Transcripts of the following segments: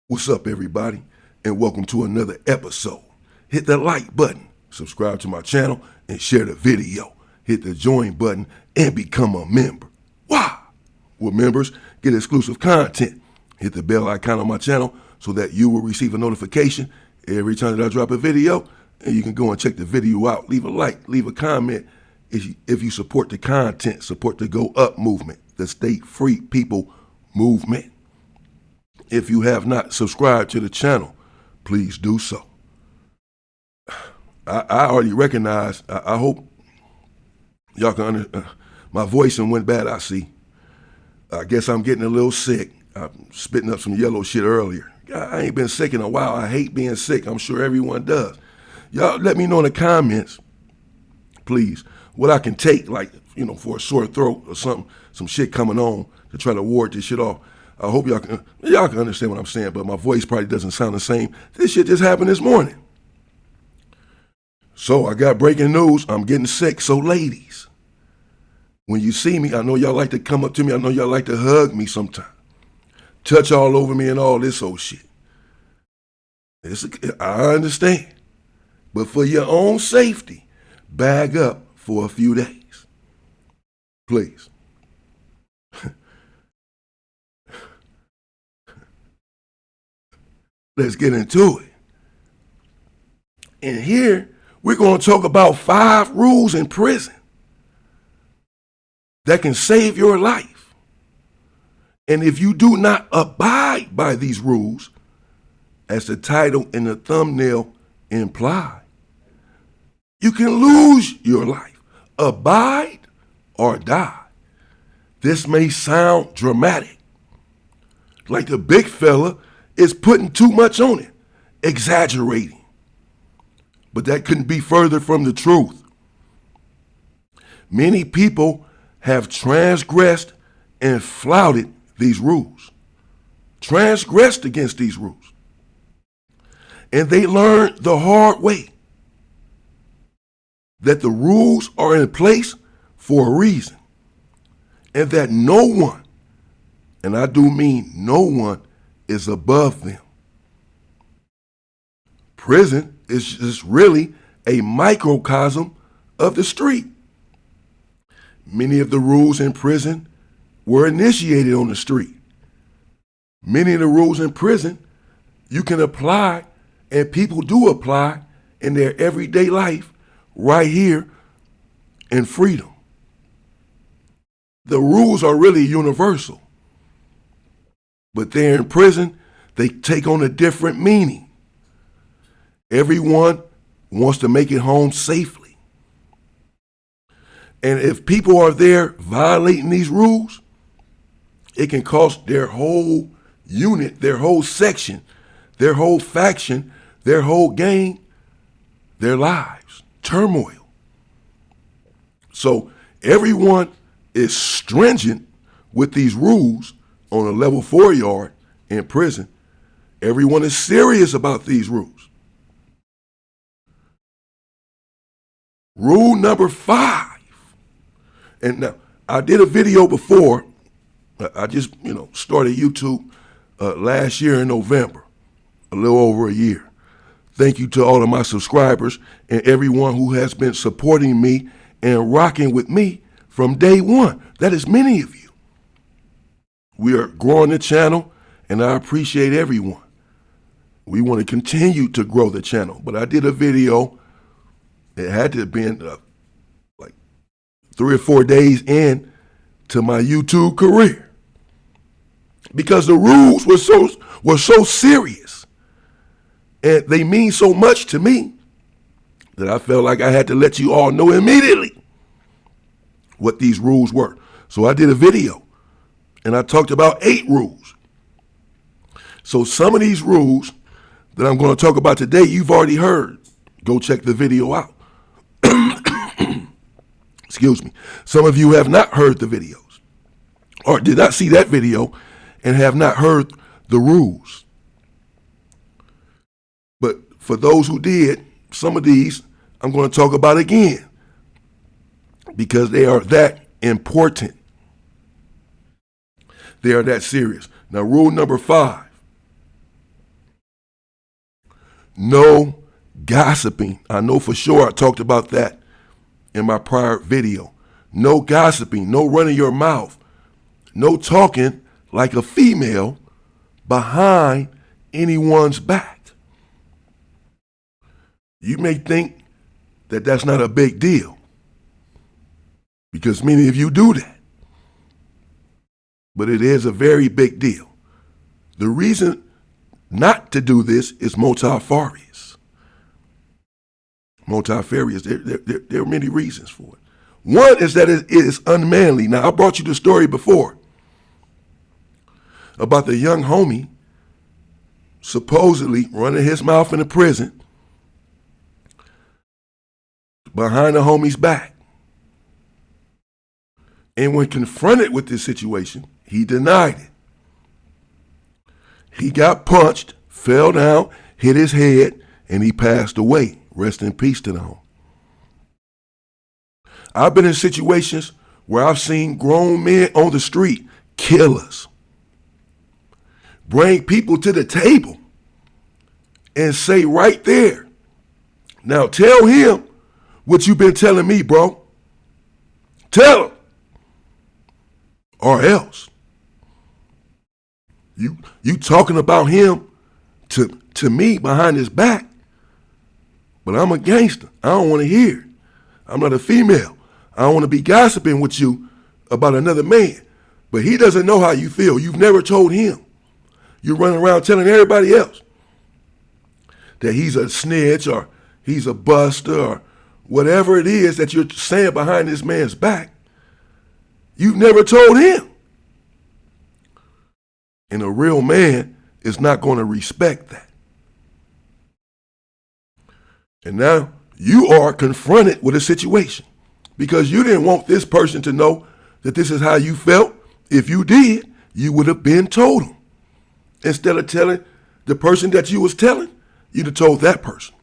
What's up, everybody, and welcome to another episode. Hit the like button, subscribe to my channel, and share the video. Hit the join button and become a member. Wow! Well, members get exclusive content. Hit the bell icon on my channel so that you will receive a notification every time that I drop a video, and you can go and check the video out. Leave a like, leave a comment. If you support the content, support the Go Up movement, the State Free People movement. If you have not subscribed to the channel, please do so. I already recognize, I hope y'all can understand, my voice went bad, I see. I guess I'm getting a little sick. I'm spitting up some yellow shit earlier. I ain't been sick in a while. I hate being sick. I'm sure everyone does. Y'all let me know in the comments, please, what I can take, like, for a sore throat or something, some shit coming on to try to ward this shit off. I hope y'all can understand what I'm saying, but my voice probably doesn't sound the same. This shit just happened this morning. So I got breaking news. I'm getting sick. So ladies, when you see me, I know y'all like to come up to me. I know y'all like to hug me sometime. Touch all over me and all this old shit. I understand. But for your own safety, bag up for a few days. Please. Let's get into it. And here, we're going to talk about 5 rules in prison that can save your life. And if you do not abide by these rules, as the title and the thumbnail imply, you can lose your life. Abide or die. This may sound dramatic, like the big fella is putting too much on it, exaggerating. But that couldn't be further from the truth. Many people have transgressed and flouted these rules, transgressed against these rules. And they learned the hard way that the rules are in place for a reason, and that no one, and I do mean no one, is above them. Prison is just really a microcosm of the street. Many of the rules in prison were initiated on the street. Many of the rules in prison you can apply, and people do apply in their everyday life right here in freedom. The rules are really universal. But there in prison, they take on a different meaning. Everyone wants to make it home safely. And if people are there violating these rules, it can cost their whole unit, their whole section, their whole faction, their whole gang, their lives, turmoil. So everyone is stringent with these rules. On a level 4 yard in prison, everyone is serious about these rules. Rule number 5. And now, I did a video before. I just, started YouTube last year in November, a little over a year. Thank you to all of my subscribers and everyone who has been supporting me and rocking with me from day one. That is many of you. We are growing the channel, and I appreciate everyone. We want to continue to grow the channel. But I did a video. It had to have been like 3 or 4 days in to my YouTube career, because the rules were so serious, and they mean so much to me, that I felt like I had to let you all know immediately what these rules were. So I did a video. And I talked about 8 rules. So some of these rules that I'm going to talk about today, you've already heard. Go check the video out. Excuse me. Some of you have not heard the videos, or did not see that video and have not heard the rules. But for those who did, some of these I'm going to talk about again, because they are that important. They are that serious. Now, rule number 5. No gossiping. I know for sure I talked about that in my prior video. No gossiping, no running your mouth, no talking like a female behind anyone's back. You may think that that's not a big deal because many of you do that. But it is a very big deal. The reason not to do this is multifarious. Multifarious, there are many reasons for it. One is that it is unmanly. Now, I brought you the story before about the young homie supposedly running his mouth in the prison behind the homie's back. And when confronted with this situation, he denied it. He got punched, fell down, hit his head, and he passed away. Rest in peace to the homie. I've been in situations where I've seen grown men on the street, killers, bring people to the table and say right there, now tell him what you've been telling me, bro. Tell him. Or else. You talking about him to me behind his back, but I'm a gangster. I don't want to hear it. I'm not a female. I don't want to be gossiping with you about another man. But he doesn't know how you feel. You've never told him. You're running around telling everybody else that he's a snitch or he's a buster or whatever it is that you're saying behind this man's back. You've never told him. And a real man is not going to respect that. And now you are confronted with a situation because you didn't want this person to know that this is how you felt. If you did, you would have been told him. Instead of telling the person that you was telling, you'd have told that person.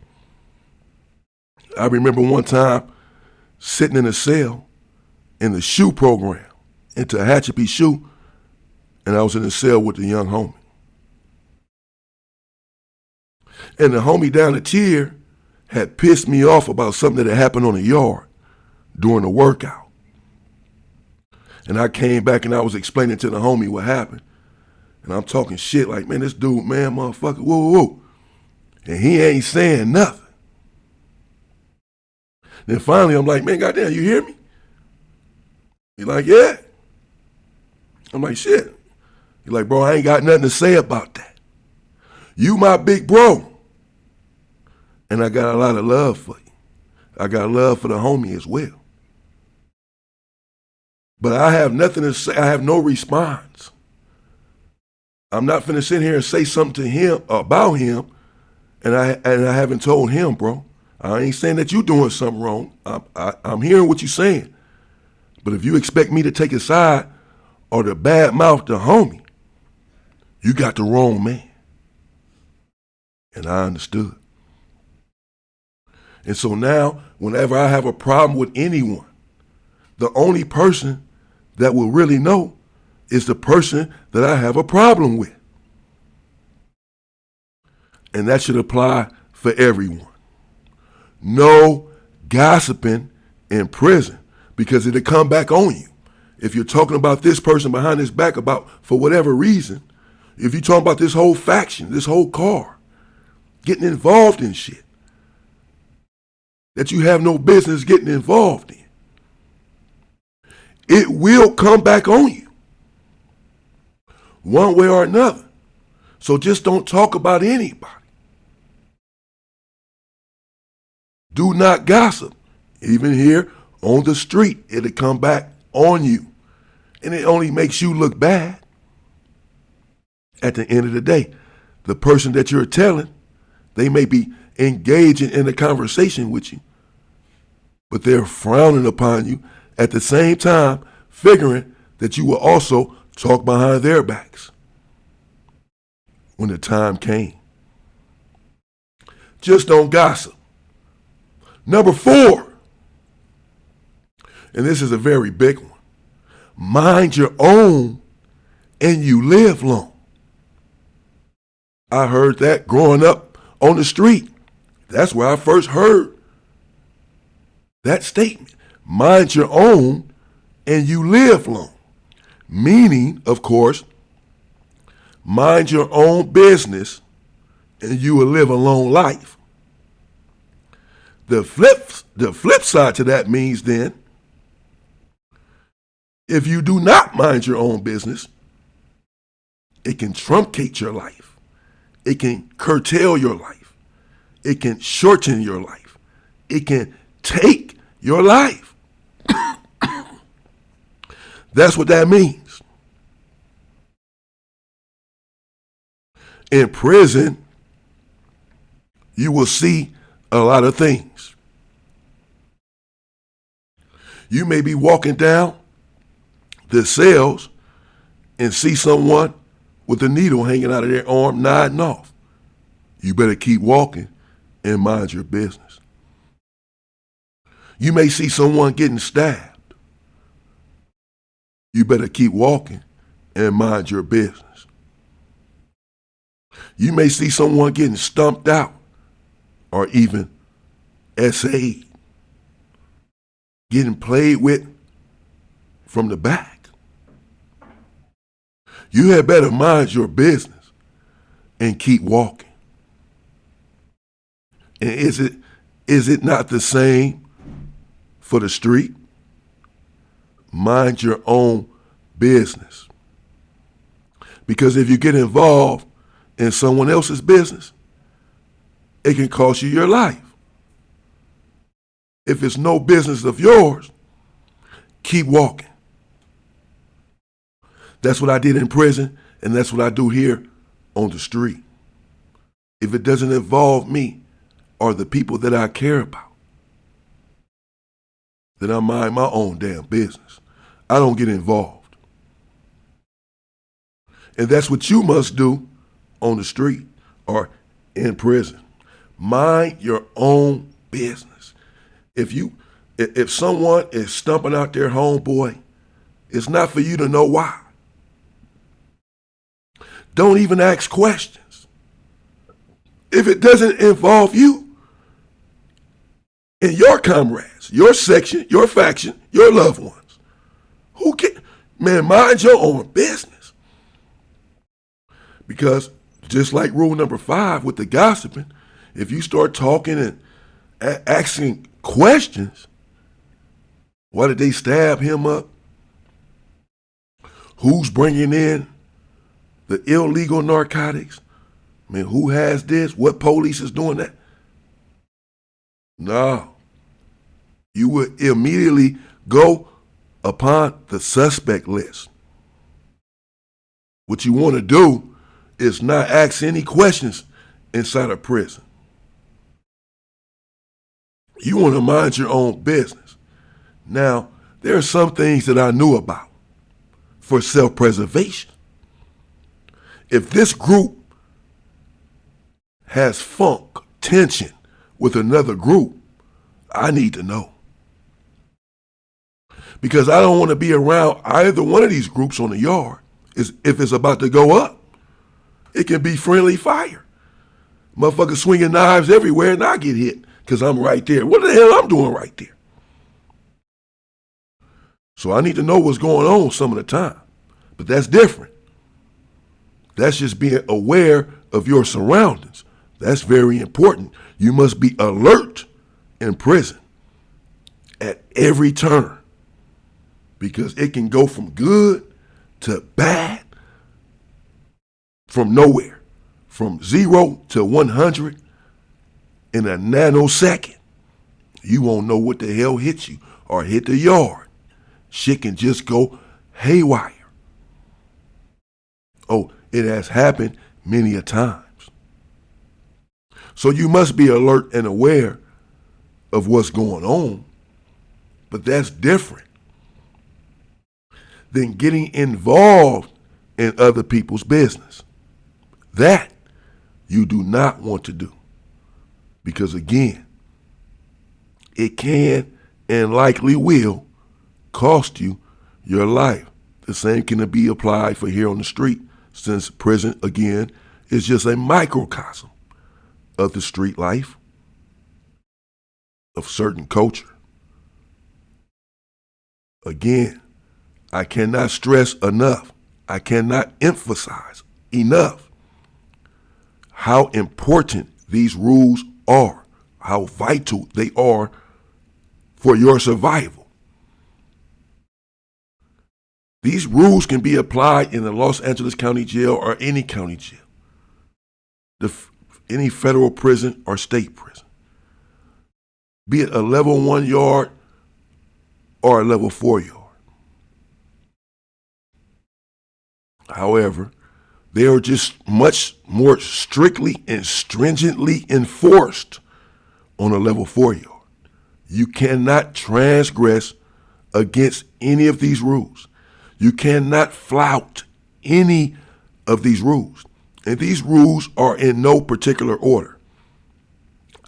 I remember one time sitting in a cell in the SHU program, into Tehachapi SHU, and I was in a cell with the young homie. And the homie down the tier had pissed me off about something that had happened on the yard during the workout. And I came back and I was explaining to the homie what happened. And I'm talking shit like, man, this dude, man, motherfucker, whoa, whoa, whoa. And he ain't saying nothing. Then finally I'm like, man, goddamn, you hear me? He's like, yeah. I'm like, shit. He's like, bro, I ain't got nothing to say about that. You my big bro. And I got a lot of love for you. I got love for the homie as well. But I have nothing to say. I have no response. I'm not finna sit here and say something to him about him, and I haven't told him, bro. I ain't saying that you doing something wrong. I'm hearing what you're saying. But if you expect me to take a side or to bad mouth the homie, you got the wrong man. And I understood. And so now, whenever I have a problem with anyone, the only person that will really know is the person that I have a problem with. And that should apply for everyone. No gossiping in prison, because it'll come back on you. If you're talking about this person behind his back about, for whatever reason, if you're talking about this whole faction, this whole car, getting involved in shit that you have no business getting involved in, it will come back on you one way or another. So just don't talk about anybody. Do not gossip. Even here on the street, it'll come back on you. And it only makes you look bad. At the end of the day, the person that you're telling, they may be engaging in a conversation with you, but they're frowning upon you at the same time, figuring that you will also talk behind their backs when the time came. Just don't gossip. Number 4, and this is a very big one, mind your own and you live long. I heard that growing up on the street. That's where I first heard that statement. Mind your own and you live long. Meaning, of course, mind your own business and you will live a long life. The flip side to that means then, if you do not mind your own business, it can truncate your life. It can curtail your life. It can shorten your life. It can take your life. That's what that means. In prison, you will see a lot of things. You may be walking down the cells and see someone with a needle hanging out of their arm nodding off. You better keep walking and mind your business. You may see someone getting stabbed. You better keep walking and mind your business. You may see someone getting stumped out or even SA'd, getting played with from the back. You had better mind your business and keep walking. And is it not the same for the street? Mind your own business. Because if you get involved in someone else's business, it can cost you your life. If it's no business of yours, keep walking. That's what I did in prison, and that's what I do here on the street. If it doesn't involve me or the people that I care about, then I mind my own damn business. I don't get involved. And that's what you must do on the street or in prison. Mind your own business. If someone is stumping out their homeboy, it's not for you to know why. Don't even ask questions. If it doesn't involve you and your comrades, your section, your faction, your loved ones, who can, man, mind your own business. Because just like rule number 5 with the gossiping, if you start talking and asking questions, why did they stab him up? Who's bringing in the illegal narcotics? I mean, who has this? What police is doing that? No. You would immediately go upon the suspect list. What you want to do is not ask any questions inside a prison. You want to mind your own business. Now, there are some things that I knew about for self-preservation. If this group has funk, tension with another group, I need to know. Because I don't want to be around either one of these groups on the yard if it's about to go up. It can be friendly fire. Motherfuckers swinging knives everywhere and I get hit because I'm right there. What the hell I'm doing right there? So I need to know what's going on some of the time. But that's different. That's just being aware of your surroundings. That's very important. You must be alert in prison at every turn because it can go from good to bad from nowhere, from 0 to 100 in a nanosecond. You won't know what the hell hit you or hit the yard. Shit can just go haywire. Oh, it has happened many a times. So you must be alert and aware of what's going on, but that's different than getting involved in other people's business. That you do not want to do because, again, it can and likely will cost you your life. The same can be applied for here on the street, since prison, again, is just a microcosm of the street life. of certain culture. Again, I cannot stress enough, I cannot emphasize enough how important these rules are, how vital they are for your survival. These rules can be applied in the Los Angeles County Jail or any county jail, any federal prison or state prison, be it a level 1 yard or a level 4 yard. However, they are just much more strictly and stringently enforced on a level 4 yard. You cannot transgress against any of these rules. You cannot flout any of these rules. And these rules are in no particular order.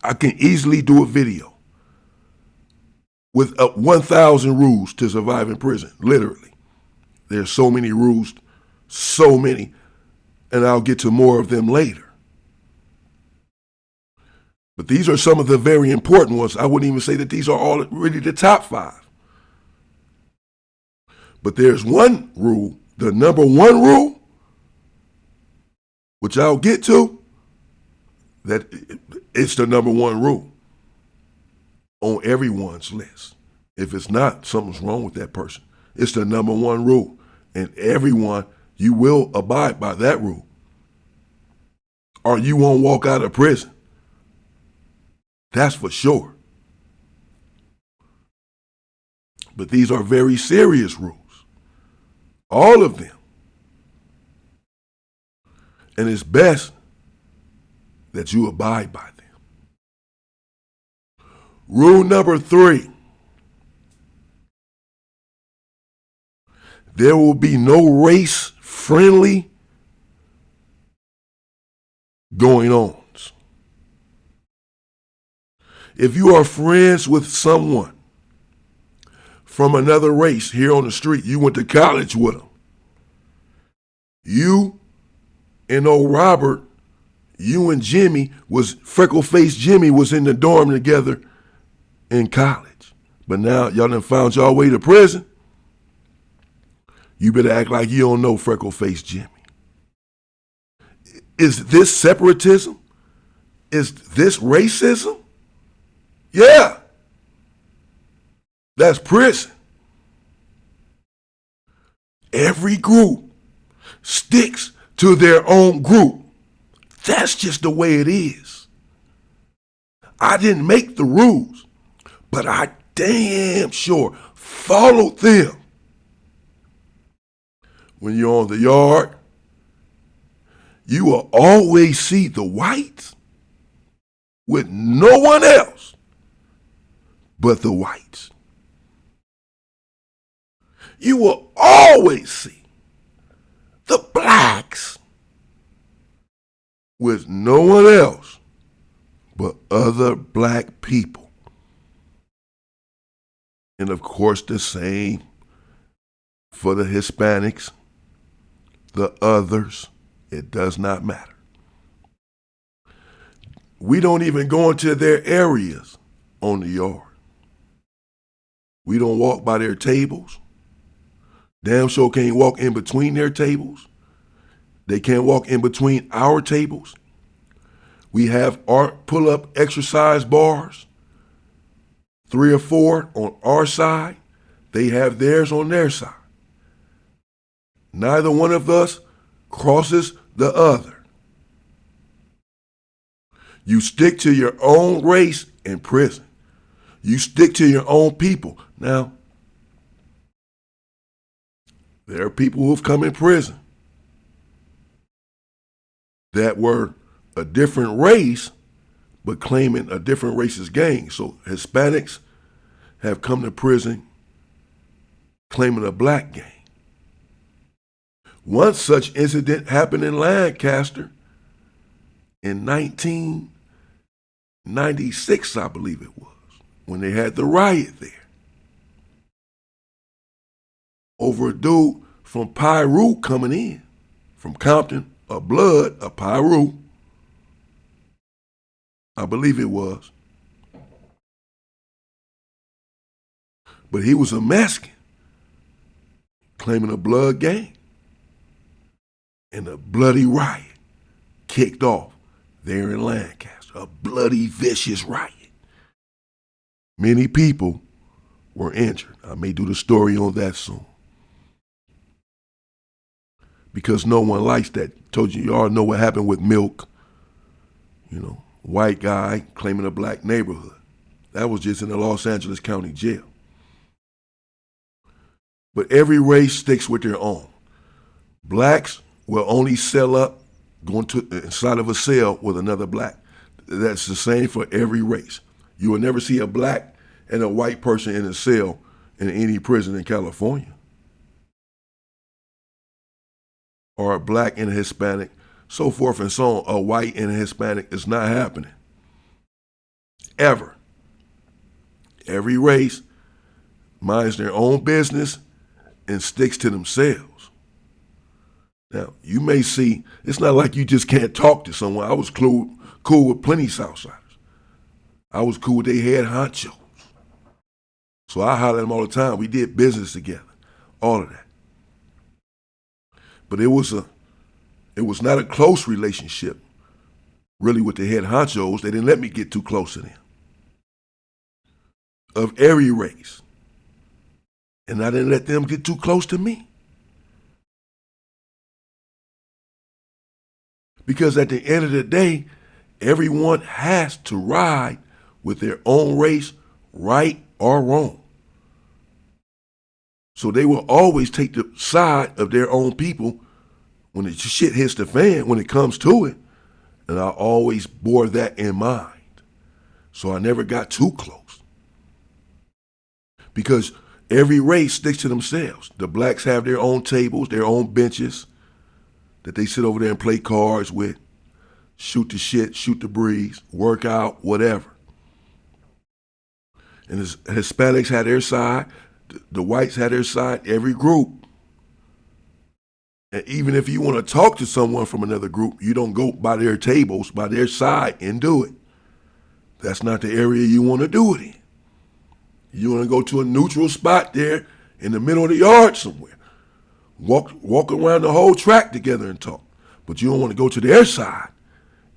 I can easily do a video with 1,000 rules to survive in prison, literally. There's so many rules, so many, and I'll get to more of them later. But these are some of the very important ones. I wouldn't even say that these are all really the top 5. But there's one rule, the number 1 rule, which I'll get to, that it's the number 1 rule on everyone's list. If it's not, something's wrong with that person. It's the number 1 rule. And everyone, you will abide by that rule, or you won't walk out of prison. That's for sure. But these are very serious rules. All of them. And it's best that you abide by them. Rule number 3. There will be no race-friendly going-ons. If you are friends with someone from another race here on the street, you went to college with them, you and old Robert, you and Jimmy freckle-faced Jimmy was in the dorm together in college. But now y'all done found y'all way to prison. You better act like you don't know freckle-faced Jimmy. Is this separatism? Is this racism? Yeah. That's prison. Every group sticks to their own group. That's just the way it is. I didn't make the rules, but I damn sure followed them. When you're on the yard, you will always see the whites with no one else but the whites. You will always see the blacks with no one else but other black people. And of course, the same for the Hispanics, the others. It does not matter. We don't even go into their areas on the yard. We don't walk by their tables. Damn sure can't walk in between their tables. They can't walk in between our tables. We have our pull-up exercise bars, 3 or 4 on our side. They have theirs on their side. Neither one of us crosses the other. You stick to your own race in prison. You stick to your own people. Now, there are people who have come in prison that were a different race, but claiming a different race's gang. So Hispanics have come to prison claiming a black gang. One such incident happened in Lancaster in 1996, I believe it was, when they had the riot there over a dude from Piru coming in, from Compton, a Piru, I believe it was. But he was a Mexican claiming a blood gang. And a bloody riot kicked off there in Lancaster. A bloody, vicious riot. Many people were injured. I may do the story on that soon. Because no one likes that. Told you, y'all know what happened with Milk. You know, white guy claiming a black neighborhood. That was just in the Los Angeles County Jail. But every race sticks with their own. Blacks will only cell up going to inside of a cell with another black. That's the same for every race. You will never see a black and a white person in a cell in any prison in California. Or a black and a Hispanic, so forth and so on. A white and a Hispanic is not happening. Ever. Every race minds their own business and sticks to themselves. Now, you may see, it's not like you just can't talk to someone. I was cool with plenty of Southsiders. I was cool with their head honchos. So I holler at them all the time. We did business together, all of that. But it was not a close relationship, really, with the head honchos. They didn't let me get too close to them. Of every race. And I didn't let them get too close to me. Because at the end of the day, everyone has to ride with their own race, right or wrong. So they will always take the side of their own people when the shit hits the fan, when it comes to it. And I always bore that in mind. So I never got too close. Because every race sticks to themselves. The blacks have their own tables, their own benches that they sit over there and play cards with, shoot the shit, shoot the breeze, work out, whatever. And the Hispanics had their side, the whites had their side, every group. And even if you want to talk to someone from another group, you don't go by their tables, by their side and do it. That's not the area you want to do it in. You want to go to a neutral spot there in the middle of the yard somewhere. Walk around the whole track together and talk. But you don't want to go to their side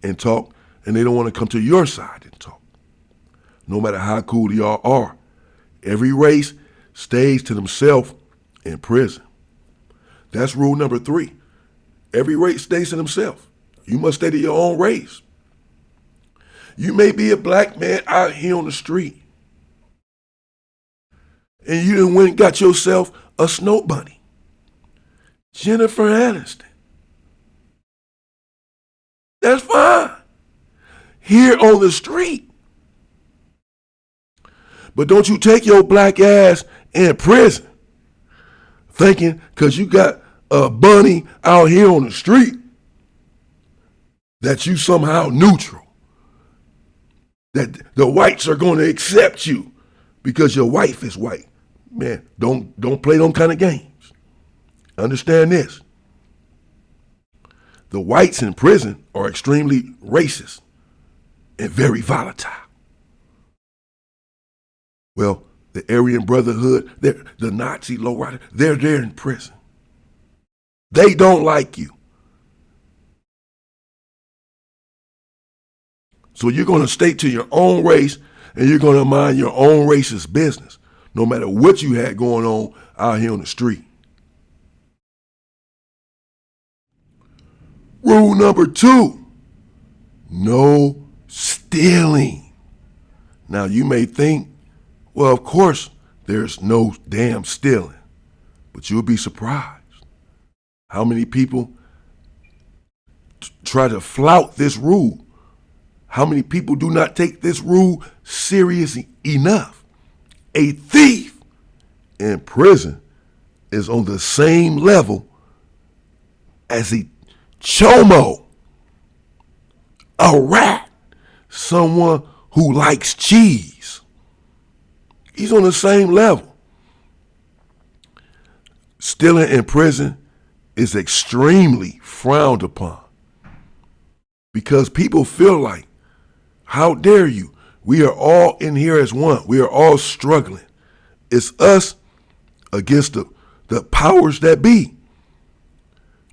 and talk, and they don't want to come to your side and talk. No matter how cool y'all are. Every race stays to themselves in prison. That's rule number 3. Every race stays to themselves. You must stay to your own race. You may be a black man out here on the street, and you done went and got yourself a snow bunny. Jennifer Aniston. That's fine. Here on the street. But don't you take your black ass in prison thinking because you got a bunny out here on the street that you somehow neutral. That the whites are going to accept you because your wife is white. Man, don't play them kind of games. Understand this. The whites in prison are extremely racist and very volatile. Well, the Aryan Brotherhood, the Nazi lowrider, they're there in prison. They don't like you. So you're going to stay to your own race and you're going to mind your own race's business, no matter what you had going on out here on the street. Rule number 2, no stealing. Now you may think, well, of course there's no damn stealing, but you'll be surprised how many people try to flout this rule. How many people do not take this rule seriously enough? A thief in prison is on the same level as a chomo, a rat, someone who likes cheese. He's on the same level. Stealing in prison is extremely frowned upon because people feel like, how dare you? We are all in here as one. We are all struggling. It's us against the powers that be.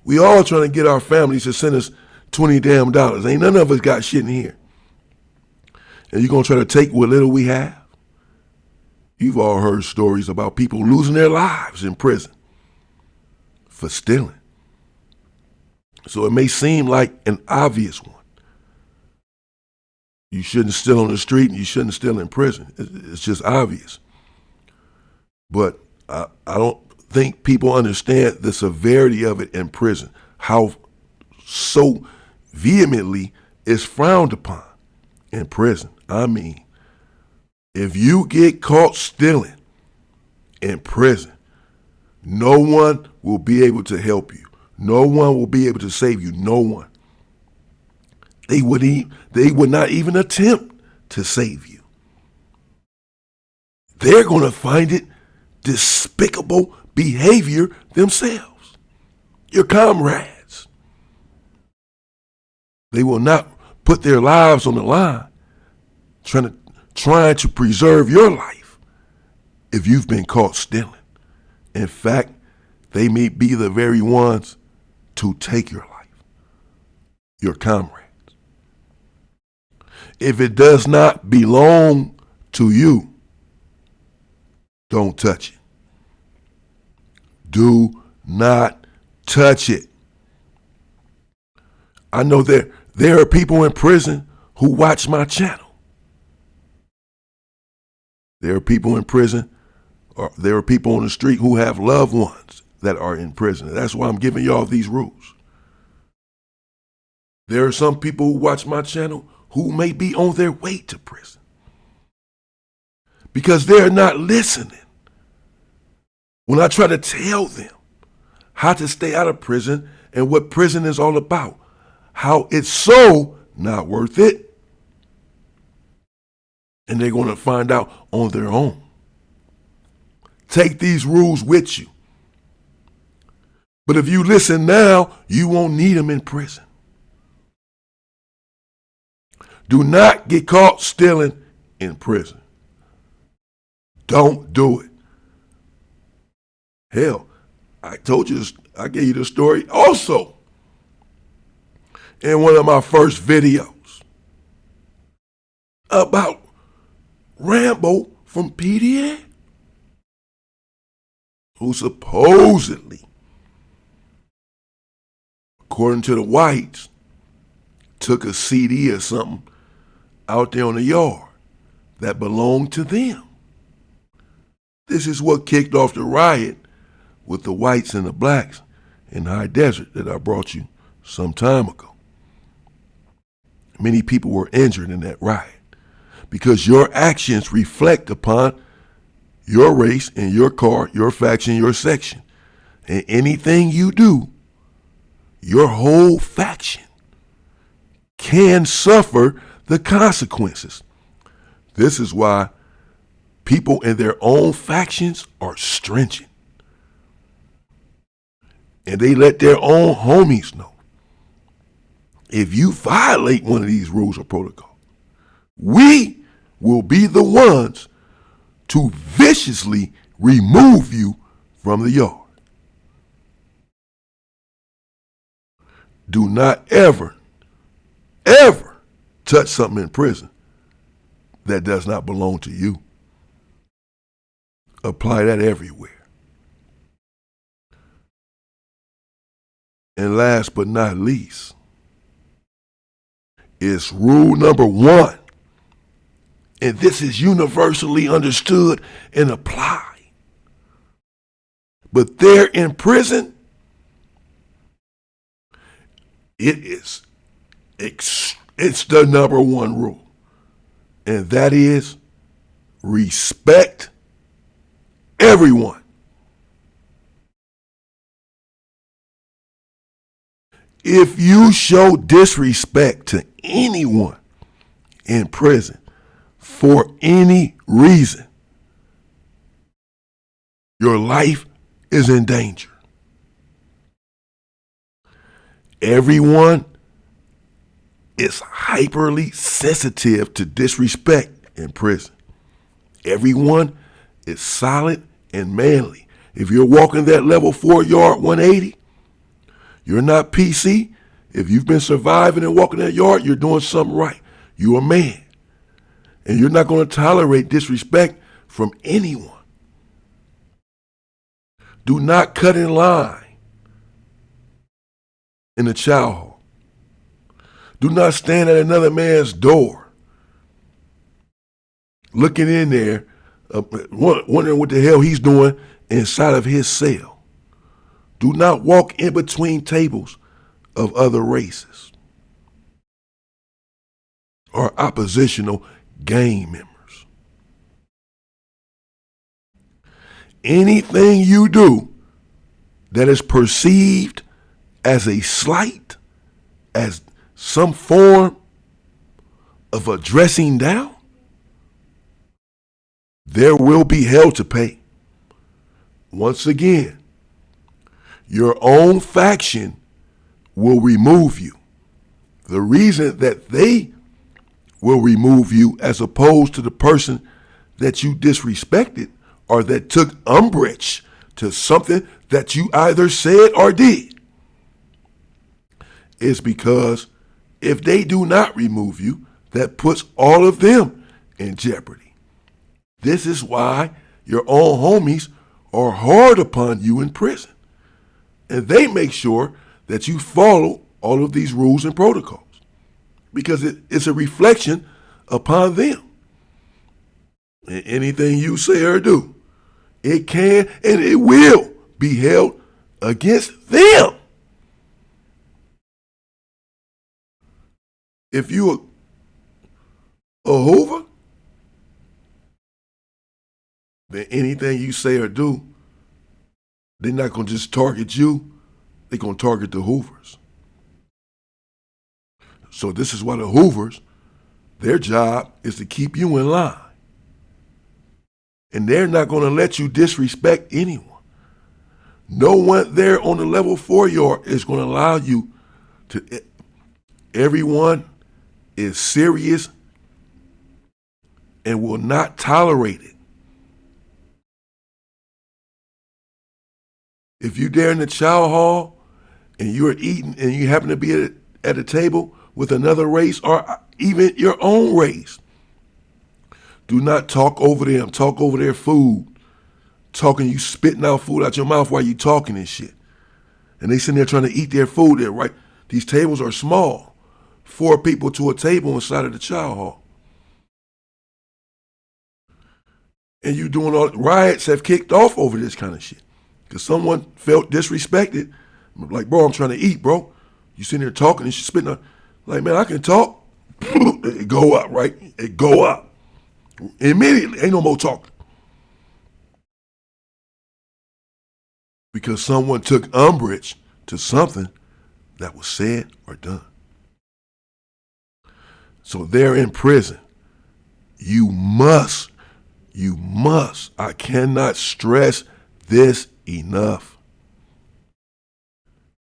We all trying to get our families to send us $20 damn. Ain't none of us got shit in here. And you're going to try to take what little we have? You've all heard stories about people losing their lives in prison for stealing. So it may seem like an obvious one. You shouldn't steal on the street and you shouldn't steal in prison. It's just obvious. But I don't think people understand the severity of it in prison, how so vehemently it's frowned upon in prison. I mean, if you get caught stealing in prison, no one will be able to help you. No one will be able to save you. No one. They would not even attempt to save you. They're going to find it despicable behavior themselves. Your comrades. They will not put their lives on the line trying to preserve your life if you've been caught stealing. In fact, they may be the very ones to take your life, your comrades. If it does not belong to you, don't touch it. Do not touch it. I know there are people in prison who watch my channel. There are people in prison, or there are people on the street who have loved ones that are in prison. That's why I'm giving y'all these rules. There are some people who watch my channel who may be on their way to prison because they're not listening. When I try to tell them how to stay out of prison and what prison is all about, how it's so not worth it, and they're going to find out on their own. Take these rules with you. But if you listen now, you won't need them in prison. Do not get caught stealing in prison. Don't do it. Hell, I told you, I gave you the story also in one of my first videos about Rambo from PDA, who supposedly, according to the whites, took a CD or something out there on the yard that belonged to them. This is what kicked off the riot with the whites and the blacks in the high desert that I brought you some time ago. Many people were injured in that riot because your actions reflect upon your race and your car, your faction, your section. And anything you do, your whole faction can suffer the consequences. This is why people in their own factions are stringent. And they let their own homies know. If you violate one of these rules or protocols, we will be the ones to viciously remove you from the yard. Do not ever touch something in prison that does not belong to you. Apply that everywhere. And last but not least, is rule number 1. And this is universally understood and applied. But there in prison, it's the number 1 rule. And that is respect everyone. If you show disrespect to anyone in prison for any reason, your life is in danger. Everyone is hyperly sensitive to disrespect in prison. Everyone is solid and manly. If you're walking that level 4-yard 180, you're not PC. If you've been surviving and walking that yard, you're doing something right. You're a man. And you're not going to tolerate disrespect from anyone. Do not cut in line in the chow hall. Do not stand at another man's door looking in there, wondering what the hell he's doing inside of his cell. Do not walk in between tables of other races or oppositional gang members. Anything you do that is perceived as a slight, as some form of a dressing down, there will be hell to pay. Once again, your own faction will remove you. The reason that they will remove you as opposed to the person that you disrespected or that took umbrage to something that you either said or did is because if they do not remove you, that puts all of them in jeopardy. This is why your own homies are hard upon you in prison. And they make sure that you follow all of these rules and protocols because it's a reflection upon them. And anything you say or do, it can and it will be held against them. If you a Hoover, then anything you say or do, they're not going to just target you, they're going to target the Hoovers. So this is why the Hoovers, their job is to keep you in line. And they're not going to let you disrespect anyone. No one there on the level 4-yard is going to allow you to. Everyone is serious and will not tolerate it. If you're there in the chow hall and you're eating and you happen to be at a table with another race or even your own race, do not talk over them, talk over their food, you spitting out food out your mouth while you talking and shit. And they sitting there trying to eat their food there, right? These tables are small. 4 people to a table inside of the chow hall. And you doing all riots have kicked off over this kind of shit. Because someone felt disrespected. Like, bro, I'm trying to eat, bro. You sitting there talking and she's spitting out. Like, man, I can talk. It go up, right? It go up. Immediately, ain't no more talking. Because someone took umbrage to something that was said or done. So they're in prison. You must, I cannot stress this enough.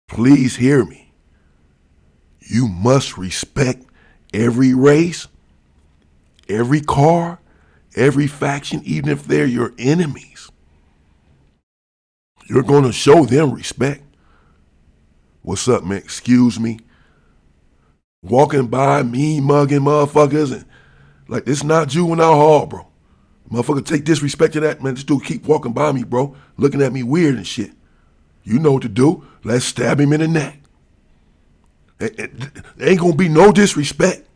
Please hear me. You must respect every race, every car, every faction, even if they're your enemies. You're going to show them respect. What's up, man? Excuse me. Walking by, mean mugging motherfuckers, and like, it's not juvenile hall, bro. Motherfucker take disrespect to that, man. This dude keep walking by me, bro, looking at me weird and shit. You know what to do. Let's stab him in the neck. There ain't gonna be no disrespect.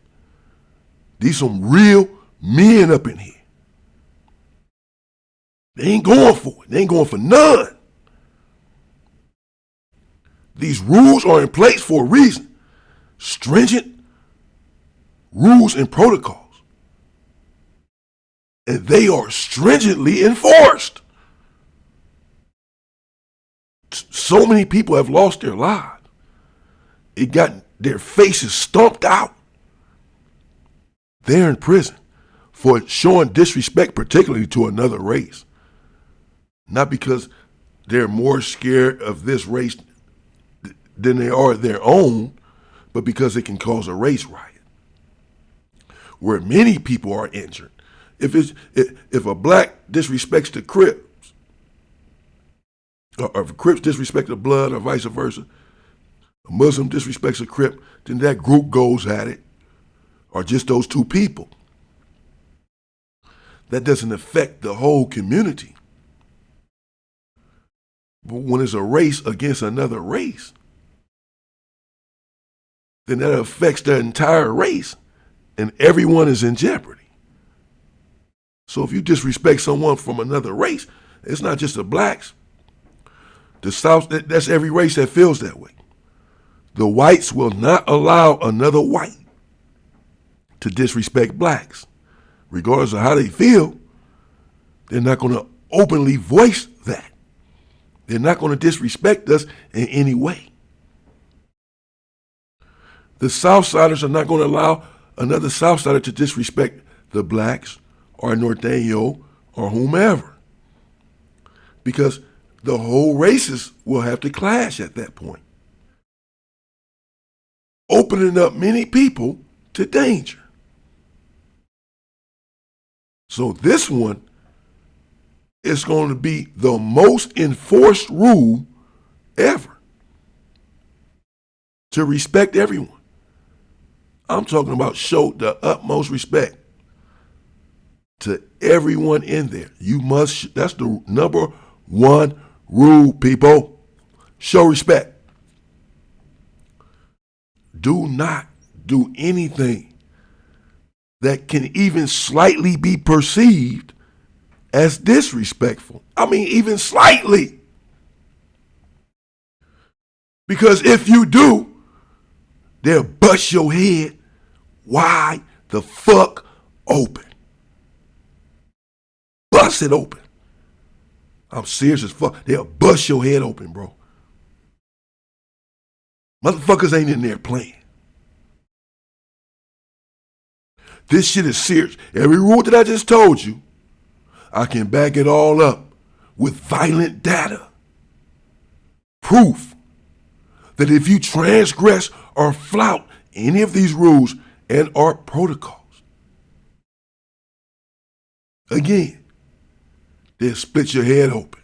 These some real men up in here. They ain't going for it. They ain't going for none. These rules are in place for a reason. Stringent rules and protocols. And they are stringently enforced. So many people have lost their lives. It got their faces stomped out. They're in prison for showing disrespect, particularly to another race. Not because they're more scared of this race than they are their own, but because it can cause a race riot where many people are injured. If a black disrespects the Crips, or if a Crips disrespect the blood, or vice versa, a Muslim disrespects a Crip, then that group goes at it, or just those two people. That doesn't affect the whole community. But when it's a race against another race, then that affects the entire race, and everyone is in jeopardy. So if you disrespect someone from another race, it's not just the blacks. The South, that's every race that feels that way. The whites will not allow another white to disrespect blacks. Regardless of how they feel, they're not going to openly voice that. They're not going to disrespect us in any way. The Southsiders are not going to allow another Southsider to disrespect the blacks or Norteño or whomever, because the whole races will have to clash at that point, opening up many people to danger. So this one is going to be the most enforced rule ever, to respect everyone. I'm talking about show the utmost respect to everyone in there. You must, that's the number one rule, people. Show respect. Do not do anything that can even slightly be perceived as disrespectful. I mean, even slightly. Because if you do, they'll bust your head wide the fuck open. Bust it open. I'm serious as fuck. They'll bust your head open, bro. Motherfuckers ain't in there playing. This shit is serious. Every rule that I just told you, I can back it all up with violent data. Proof that if you transgress or flout any of these rules and or protocols, again, they'll split your head open.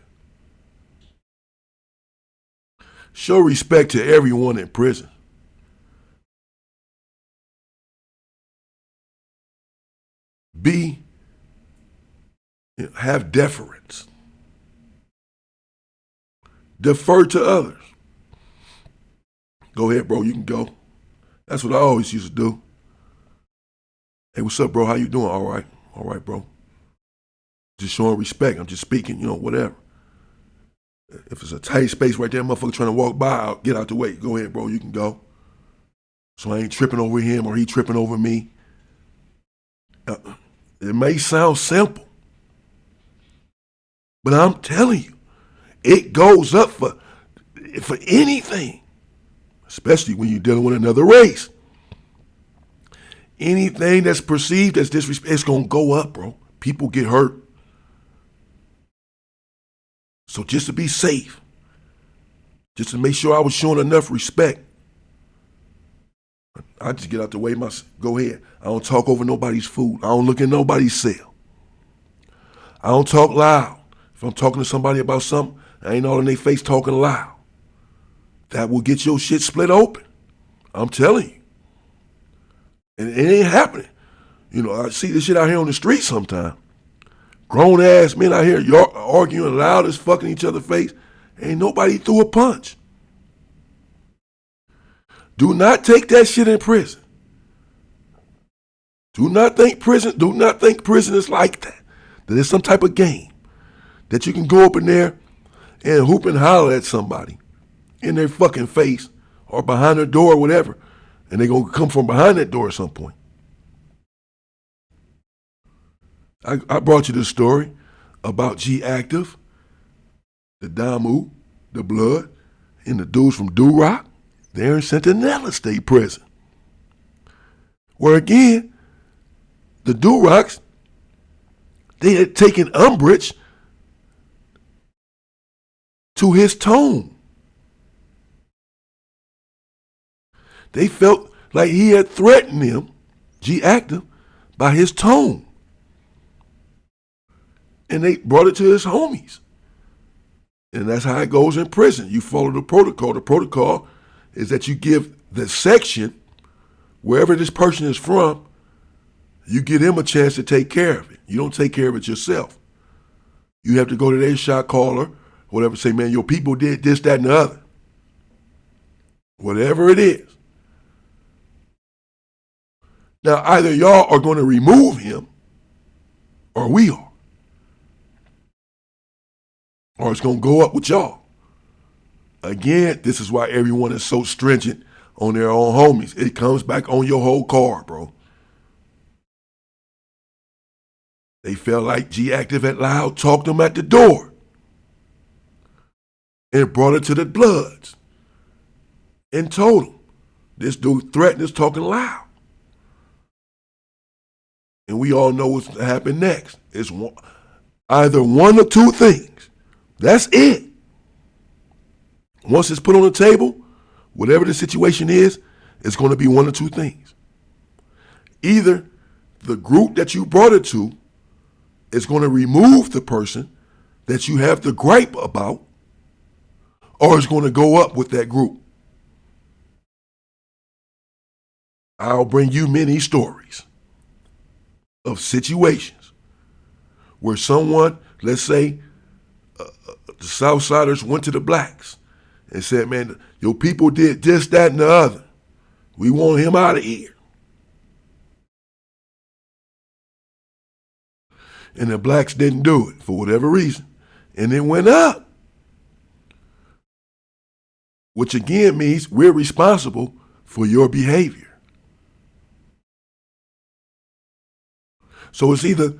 Show respect to everyone in prison. Have deference. Defer to others. Go ahead, bro, you can go. That's what I always used to do. Hey, what's up, bro? How you doing? All right, bro. Just showing respect. I'm just speaking, whatever. If it's a tight space right there, motherfucker trying to walk by, I'll get out the way. Go ahead, bro, you can go. So I ain't tripping over him or he tripping over me. It may sound simple, but I'm telling you, it goes up for anything, especially when you're dealing with another race. Anything that's perceived as disrespect, it's going to go up, bro. People get hurt. So just to be safe, just to make sure I was showing enough respect, I just get out the way. Go ahead. I don't talk over nobody's food. I don't look in nobody's cell. I don't talk loud. If I'm talking to somebody about something, I ain't all in their face talking loud. That will get your shit split open. I'm telling you. And it ain't happening. I see this shit out here on the street sometimes. Grown ass men out here arguing loud as fucking each other's face. Ain't nobody threw a punch. Do not take that shit in prison. Do not think prison is like that. That it's some type of game. That you can go up in there and hoop and holler at somebody in their fucking face or behind their door or whatever. And they're going to come from behind that door at some point. I brought you this story about G Active, the Damu, the Blood, and the dudes from Do-Rock. They're in Centinela State Prison. Where again, the Do-Rocks, they had taken umbrage to his tone. They felt like he had threatened them, G Active, by his tone. And they brought it to his homies. And that's how it goes in prison. You follow the protocol. The protocol is that you give the section, wherever this person is from, you give them a chance to take care of it. You don't take care of it yourself. You have to go to their shot caller, whatever, say, man, your people did this, that, and the other. Whatever it is. Now, either y'all are going to remove him, or we are. Or it's going to go up with y'all. Again, this is why everyone is so stringent on their own homies. It comes back on your whole card, bro. They felt like G-Active at Loud talked them at the door and brought it to the Bloods and told them, this dude threatened us talking loud. And we all know what's going to happen next. It's either one or two things. That's it. Once it's put on the table, whatever the situation is, it's going to be one or two things. Either the group that you brought it to is going to remove the person that you have the gripe about, or it's going to go up with that group. I'll bring you many stories of situations where someone, let's say, the Southsiders went to the blacks and said, man, your people did this, that, and the other. We want him out of here. And the blacks didn't do it for whatever reason. And it went up. Which again means we're responsible for your behavior. So it's either,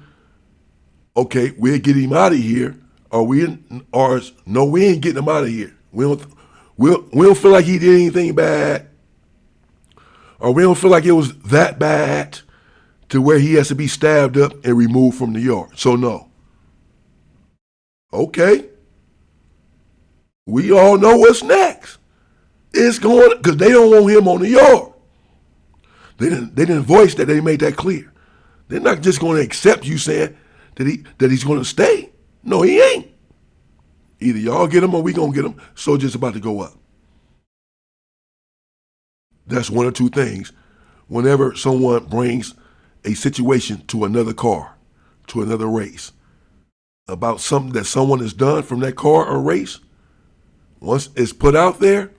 okay, we'll get him out of here, or no, we ain't getting him out of here. We don't feel like he did anything bad, or we don't feel like it was that bad to where he has to be stabbed up and removed from the yard. So no. Okay. We all know what's next. It's going, because they don't want him on the yard. They didn't voice that. They made that clear. They're not just going to accept you saying that he's going to stay. No, he ain't. Either y'all get him or we going to get him. So just about to go up. That's one or two things. Whenever someone brings a situation to another car, to another race, about something that someone has done from that car or race, once it's put out there,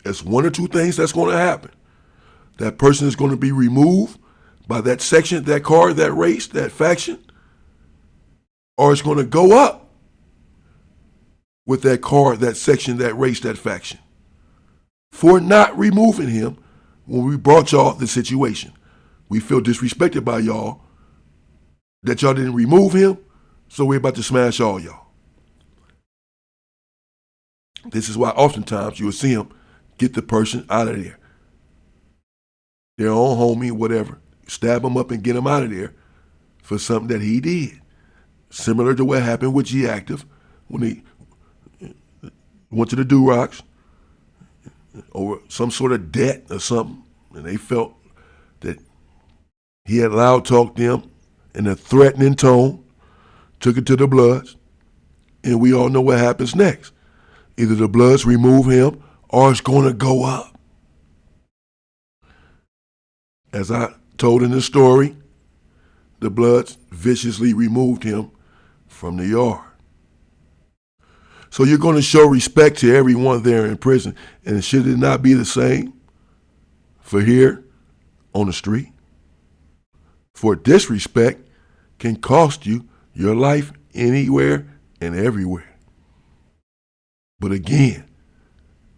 it's one or two things that's going to happen. That person is going to be removed by that section, that car, that race, that faction, or it's going to go up with that car, that section, that race, that faction, for not removing him when we brought y'all the situation. We feel disrespected by y'all that y'all didn't remove him, so we're about to smash all y'all. This is why oftentimes you'll see them get the person out of there. Their own homie, whatever, stab him up and get him out of there for something that he did. Similar to what happened with G-Active when he went to the Do-Rocks over some sort of debt or something, and they felt that he had loud talked them in a threatening tone, took it to the Bloods, and we all know what happens next. Either the Bloods remove him or it's going to go up. As I told in the story, the Bloods viciously removed him from the yard. So you're going to show respect to everyone there in prison, and should it not be the same for here on the street? For disrespect can cost you your life anywhere and everywhere. But again,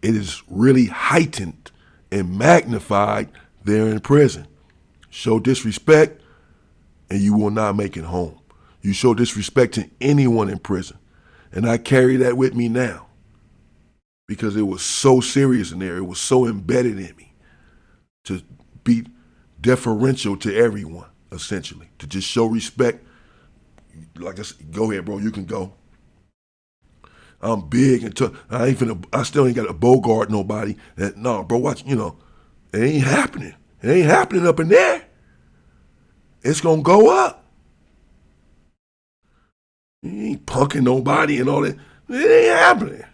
it is really heightened and magnified there in prison. Show disrespect and you will not make it home. You show disrespect to anyone in prison. And I carry that with me now because it was so serious in there. It was so embedded in me to be deferential to everyone, essentially, to just show respect. Like I said, go ahead, bro, you can go. I'm big and tough. I still ain't got to bogart nobody. No, bro, watch, it ain't happening. It ain't happening up in there. It's going to go up. You ain't punking nobody and all that. It ain't happening.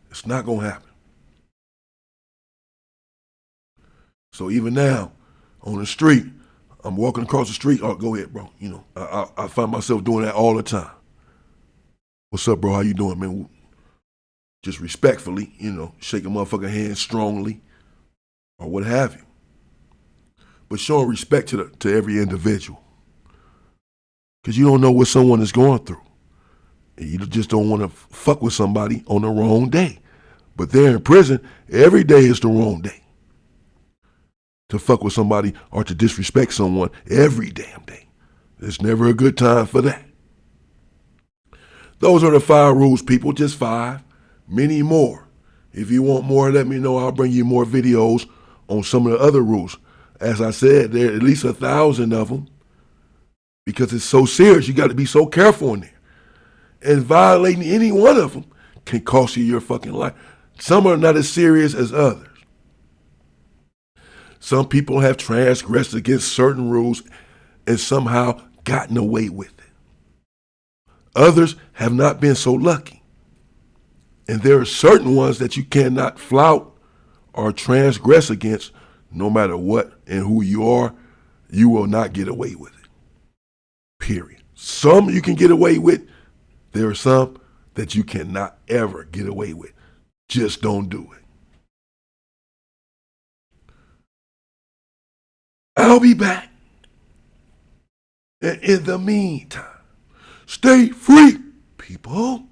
It's not going to happen. So even now, on the street, I'm walking across the street. Oh, go ahead, bro. You know, I find myself doing that all the time. What's up, bro? How you doing, man? Just respectfully, you know, shake a motherfucking hand strongly or what have you. But showing respect to every individual. Because you don't know what someone is going through. And you just don't want to fuck with somebody on the wrong day. But they're in prison. Every day is the wrong day. To fuck with somebody or to disrespect someone every damn day. There's never a good time for that. Those are the 5 rules, people. Just 5. Many more. If you want more, let me know. I'll bring you more videos on some of the other rules. As I said, there are at least 1,000 of them. Because it's so serious, you got to be so careful in there. And violating any one of them can cost you your fucking life. Some are not as serious as others. Some people have transgressed against certain rules and somehow gotten away with it. Others have not been so lucky. And there are certain ones that you cannot flout or transgress against, no matter what and who you are, you will not get away with it. Period. Some you can get away with. There are some that you cannot ever get away with. Just don't do it. I'll be back. And in the meantime, stay free, people.